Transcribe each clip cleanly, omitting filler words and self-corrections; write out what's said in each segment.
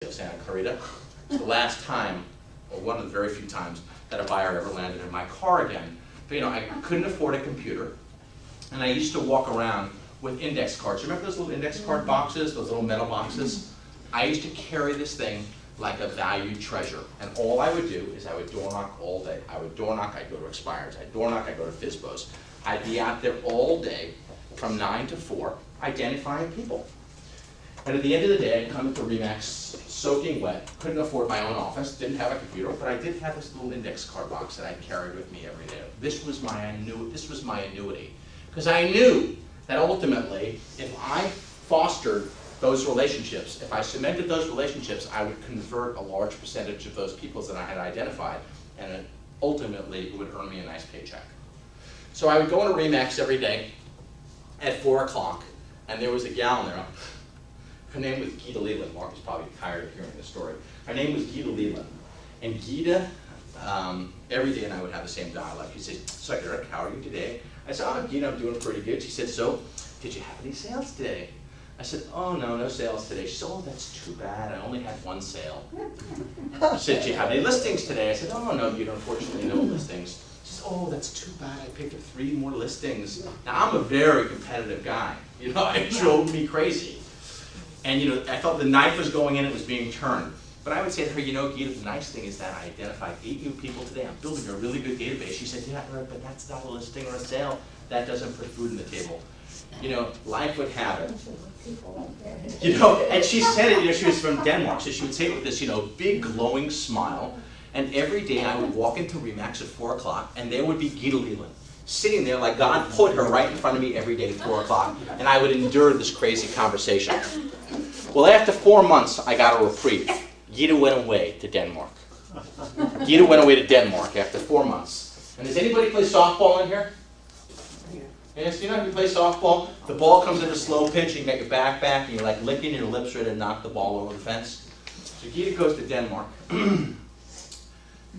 of Santa Clarita. It's the last time, or one of the very few times, that a buyer ever landed in my car again. But I couldn't afford a computer, and I used to walk around with index cards. Remember those little index card boxes, those little metal boxes? I used to carry this thing like a valued treasure. And all I would do is I would door knock all day. I would door knock, I'd go to expireds, I'd door knock, I'd go to FSBOs. I'd be out there all day from 9 to 4 identifying people. And at the end of the day, I'd come into RE/MAX soaking wet, couldn't afford my own office, didn't have a computer, but I did have this little index card box that I carried with me every day. This was my annuity. Because I knew that ultimately, if I fostered those relationships, if I cemented those relationships, I would convert a large percentage of those people that I had identified, and ultimately it would earn me a nice paycheck. So I would go into RE/MAX every day at 4 o'clock, and there was a gal in there. Her name was Gita Leland. Mark is probably tired of hearing this story. Her name was Gita Leland. And Gita, every day, and I would have the same dialogue. She said, "So Eric, how are you today?" I said, "Oh, Gita, I'm doing pretty good." She said, "So, did you have any sales today?" I said, "Oh, no sales today." She said, "Oh, that's too bad. I only had 1 sale." She said, "Do you have any listings today?" I said, "Oh, no, Gita, unfortunately, no listings." She said, "Oh, that's too bad. I picked up 3 more listings." Now, I'm a very competitive guy. It drove me crazy. And I felt the knife was going in, it was being turned. But I would say to her, Gita, the nice thing is that I identified 8 new people today. I'm building a really good database. She said, "Yeah, but that's not a listing or a sale. That doesn't put food on the table." Life would have it. And she said it, she was from Denmark, so she would say it with this, big glowing smile. And every day I would walk into RE/MAX at 4 o'clock, and there would be Gita Leland, sitting there like God put her right in front of me every day at 4 o'clock, and I would endure this crazy conversation. Well, after 4 months, I got a reprieve. Gita went away to Denmark. Gita went away to Denmark after 4 months. And does anybody play softball in here? Yes, if you play softball, the ball comes in a slow pitch, you make it back, and you're like licking your lips ready to knock the ball over the fence. So Gita goes to Denmark.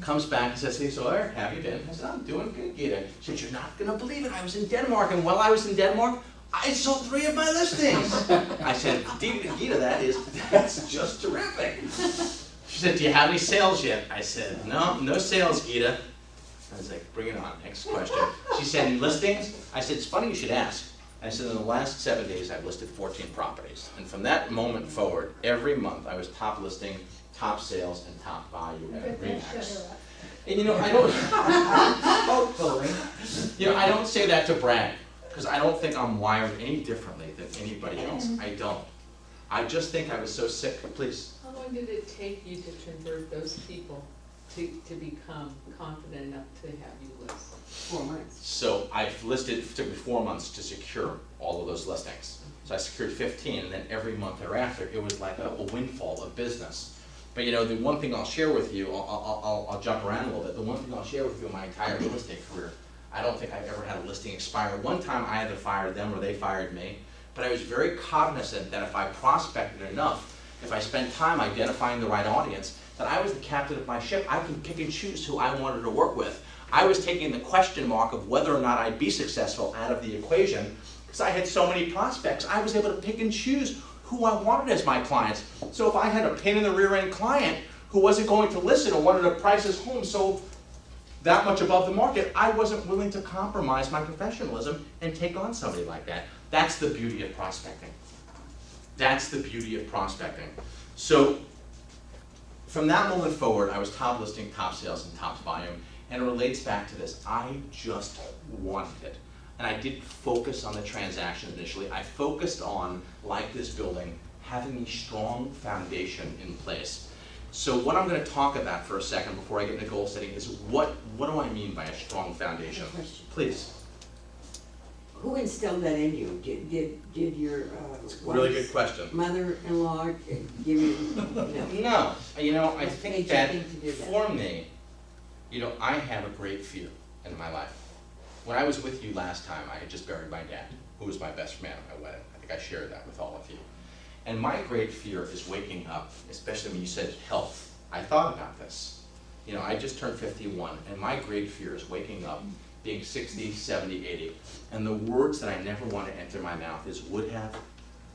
Comes back and says, "Hey, so Eric, how have you been?" I said, "I'm doing good, Gita." She said, "You're not going to believe it. I was in Denmark, and while I was in Denmark, I sold 3 of my listings." I said, "Gita, that's just terrific." She said, "Do you have any sales yet?" I said, No sales, Gita." I was like, "Bring it on, next question." She said, "Any listings?" I said, "It's funny you should ask." I said, "In the last 7 days, I've listed 14 properties. And from that moment forward, every month, I was top listing, top sales, and top value at RE/MAX." And I don't, I don't say that to brag, because I don't think I'm wired any differently than anybody else. I don't. I just think I was so sick. Please. How long did it take you to convert those people to become confident enough to have you list? 4 months. So I've listed, it took me 4 months to secure all of those listings. So I secured 15, and then every month thereafter, it was like a windfall of business. But the one thing I'll share with you, I'll jump around a little bit. The one thing I'll share with you in my entire real estate career, I don't think I've ever had a listing expire. One time I had to fire them or they fired me, but I was very cognizant that if I prospected enough, if I spent time identifying the right audience, that I was the captain of my ship. I could pick and choose who I wanted to work with. I was taking the question mark of whether or not I'd be successful out of the equation, because I had so many prospects. I was able to pick and choose who I wanted as my clients. So if I had a pain in the rear end client who wasn't going to listen or wanted to price his home so that much above the market, I wasn't willing to compromise my professionalism and take on somebody like that. That's the beauty of prospecting. That's the beauty of prospecting. So from that moment forward, I was top listing, top sales, and top volume. And it relates back to this. I just wanted it. And I didn't focus on the transaction initially. I focused on, like this building, having a strong foundation in place. So what I'm going to talk about for a second before I get into goal setting is what do I mean by a strong foundation? Please. Who instilled that in you? Did your Really good question. mother-in-law give you? No. I think that that? for me, I have a great fear in my life. When I was with you last time, I had just buried my dad, who was my best man at my wedding. I think I shared that with all of you. And my great fear is waking up, especially when you said health. I thought about this. I just turned 51, and my great fear is waking up, being 60, 70, 80, and the words that I never want to enter my mouth is would have,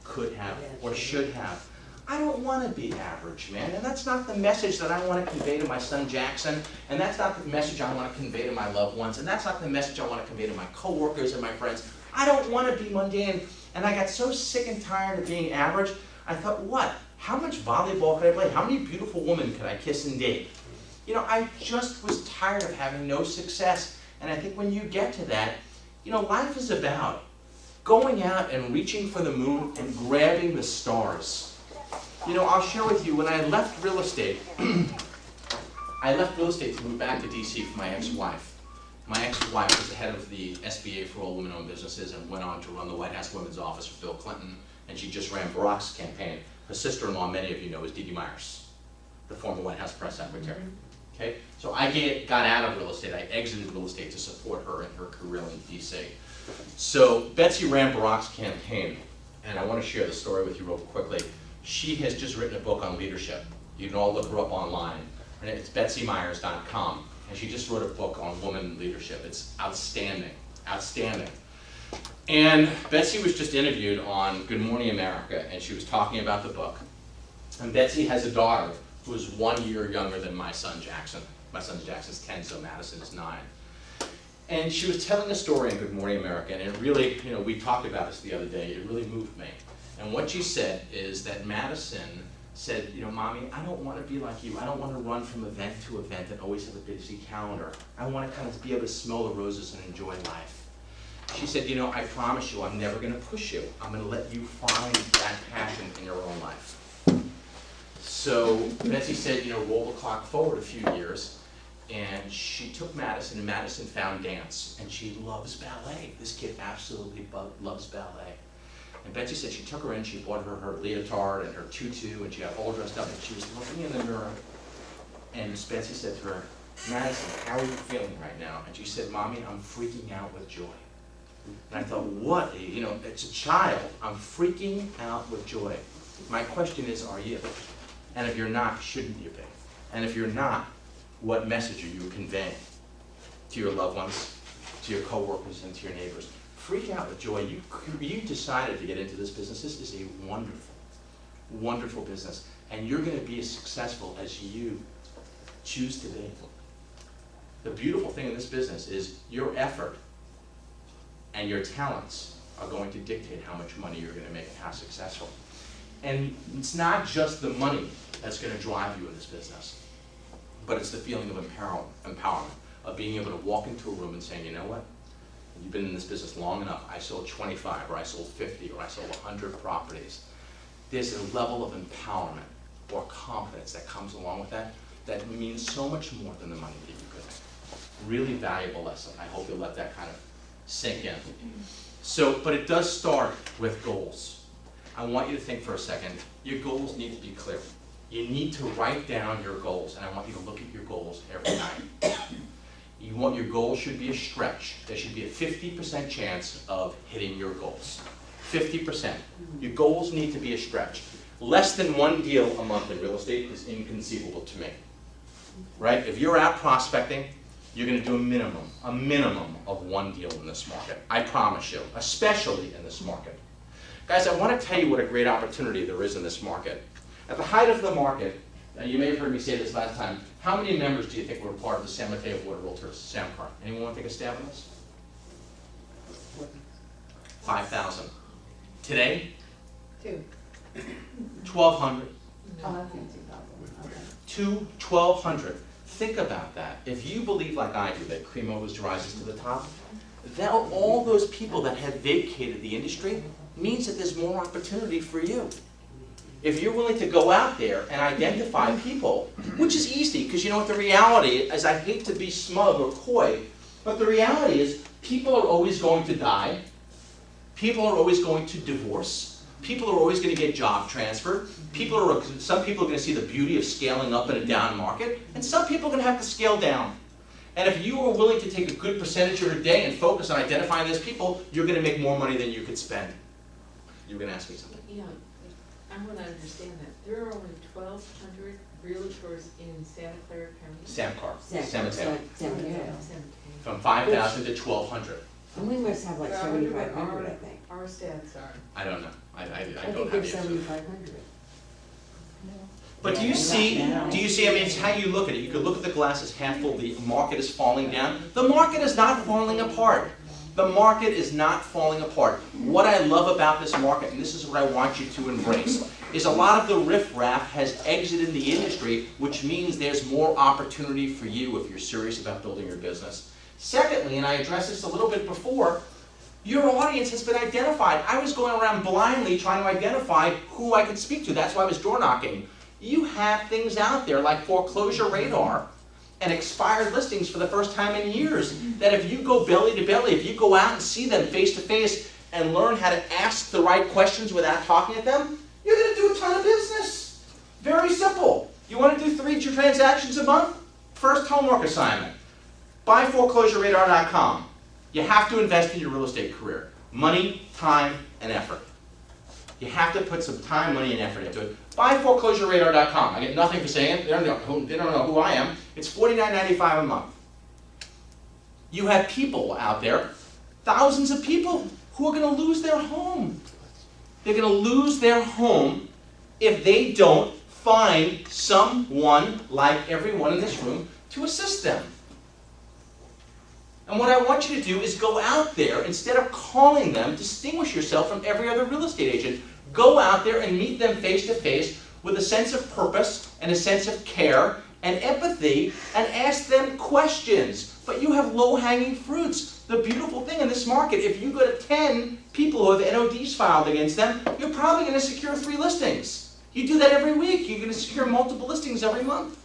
could have, or should have. I don't want to be average, man. And that's not the message that I want to convey to my son Jackson. And that's not the message I want to convey to my loved ones. And that's not the message I want to convey to my coworkers and my friends. I don't want to be mundane. And I got so sick and tired of being average, I thought, what? How much volleyball could I play? How many beautiful women could I kiss and date? You know, I just was tired of having no success. And I think when you get to that, you know, life is about going out and reaching for the moon and grabbing the stars. You know, I'll share with you, when I left real estate, I left real estate to move back to DC for my ex-wife. My ex-wife was the head of the SBA for all women-owned businesses and went on to run the White House Women's Office for Bill Clinton, and she just ran Barack's campaign. Her sister-in-law, many of you know, is Dee Dee Myers, the former White House press secretary. Okay? So I got out of real estate. I exited real estate to support her in her career in DC. So Betsy ran Barack's campaign, and I want to share the story with you real quickly. She has just written a book on leadership. You can all look her up online. It's betsymyers.com, and she just wrote a book on women leadership. It's outstanding, outstanding. And Betsy was just interviewed on Good Morning America, and she was talking about the book. And Betsy has a daughter who is 1 year younger than my son Jackson. My son Jackson's 10, so Madison is 9. And she was telling a story in Good Morning America, and it really, you know, we talked about this the other day, it really moved me. And what she said is that Madison said, you know, Mommy, I don't want to be like you. I don't want to run from event to event and always have a busy calendar. I want to kind of be able to smell the roses and enjoy life. She said, you know, I promise you, I'm never going to push you. I'm going to let you find that passion in your own life. So Betsy said, you know, roll the clock forward a few years, and she took Madison, and Madison found dance, and she loves ballet. This kid absolutely loves ballet. And Betsy said she took her in, she bought her leotard and her tutu, and she got all dressed up, and she was looking in the mirror, and Betsy said to her, Madison, how are you feeling right now? And she said, Mommy, I'm freaking out with joy. And I thought, what? You know, it's a child. I'm freaking out with joy. My question is, are you? And if you're not, shouldn't you be? And if you're not, what message are you conveying to your loved ones, to your coworkers, and to your neighbors? Freak out with joy. You decided to get into this business. This is a wonderful, wonderful business. And you're going to be as successful as you choose to be. The beautiful thing in this business is your effort and your talents are going to dictate how much money you're going to make and how successful. And it's not just the money that's going to drive you in this business, but it's the feeling of empowerment, of being able to walk into a room and saying, you know what? You've been in this business long enough. I sold 25, or I sold 50, or I sold 100 properties. There's a level of empowerment or confidence that comes along with that that means so much more than the money that you could make. Really valuable lesson. I hope you'll let that kind of sink in. So, but it does start with goals. I want you to think for a second. Your goals need to be clear. You need to write down your goals, and I want you to look at your goals every night. Your goal should be a stretch. There should be a 50% chance of hitting your goals. 50%. Your goals need to be a stretch. Less than one deal a month in real estate is inconceivable to me. Right? If you're out prospecting, you're going to do a minimum of one deal in this market. I promise you, especially in this market. Guys, I want to tell you what a great opportunity there is in this market. At the height of the market, you may have heard me say this last time, how many members do you think were part of the San Mateo Board of Realtors, SAMCAR? Anyone want to take a stab at this? 5,000. Today? 1,200. No. 1,200. Think about that. If you believe like I do that cream always rises to the top, then all those people that have vacated the industry means that there's more opportunity for you. If you're willing to go out there and identify people, which is easy, because you know what the reality is, I hate to be smug or coy, but the reality is people are always going to die, people are always going to divorce, people are always going to get job transfer, some people are going to see the beauty of scaling up in a down market, and some people are going to have to scale down. And if you are willing to take a good percentage of your day and focus on identifying those people, you're going to make more money than you could spend. You were going to ask me something. Yeah, I want to understand that. There are only 1,200 realtors in Santa Clara County. SAMCAR, San San Mateo. Mateo. From 5,000 to 1,200. And we must have like Well, I wonder what 7,500, I think. Our stats are. I don't know. I I don't think have there's the answer. 7,500. But do you see, I mean, it's how you look at it. You could look at the glass as half full, the market is falling down. The market is not falling apart. The market is not falling apart. What I love about this market, and this is what I want you to embrace, is a lot of the riffraff has exited the industry, which means there's more opportunity for you if you're serious about building your business. Secondly, and I addressed this a little bit before, your audience has been identified. I was going around blindly trying to identify who I could speak to. That's why I was door knocking. You have things out there like foreclosure radar and expired listings for the first time in years that if you go belly to belly, if you go out and see them face to face and learn how to ask the right questions without talking at them, you're going to do a ton of business. Very simple. You want to do 3 transactions a month? First homework assignment. Buy foreclosureradar.com. You have to invest in your real estate career. Money, time, and effort. You have to put some time, money, and effort into it. Buy foreclosureradar.com. I get nothing for saying it. They don't know who I am. It's $49.95 a month. You have people out there, thousands of people, who are going to lose their home. They're going to lose their home if they don't find someone like everyone in this room to assist them. And what I want you to do is go out there, instead of calling them, distinguish yourself from every other real estate agent. Go out there and meet them face to face with a sense of purpose and a sense of care and empathy and ask them questions. But you have low-hanging fruits. The beautiful thing in this market, if you go to 10 people who have NODs filed against them, you're probably going to secure 3 listings. You do that every week. You're going to secure multiple listings every month.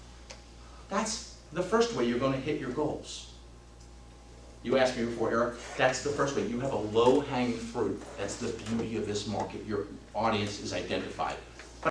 That's the first way you're going to hit your goals. You asked me before, Eric, that's the first way. You have a low-hanging fruit. That's the beauty of this market. Your audience is identified.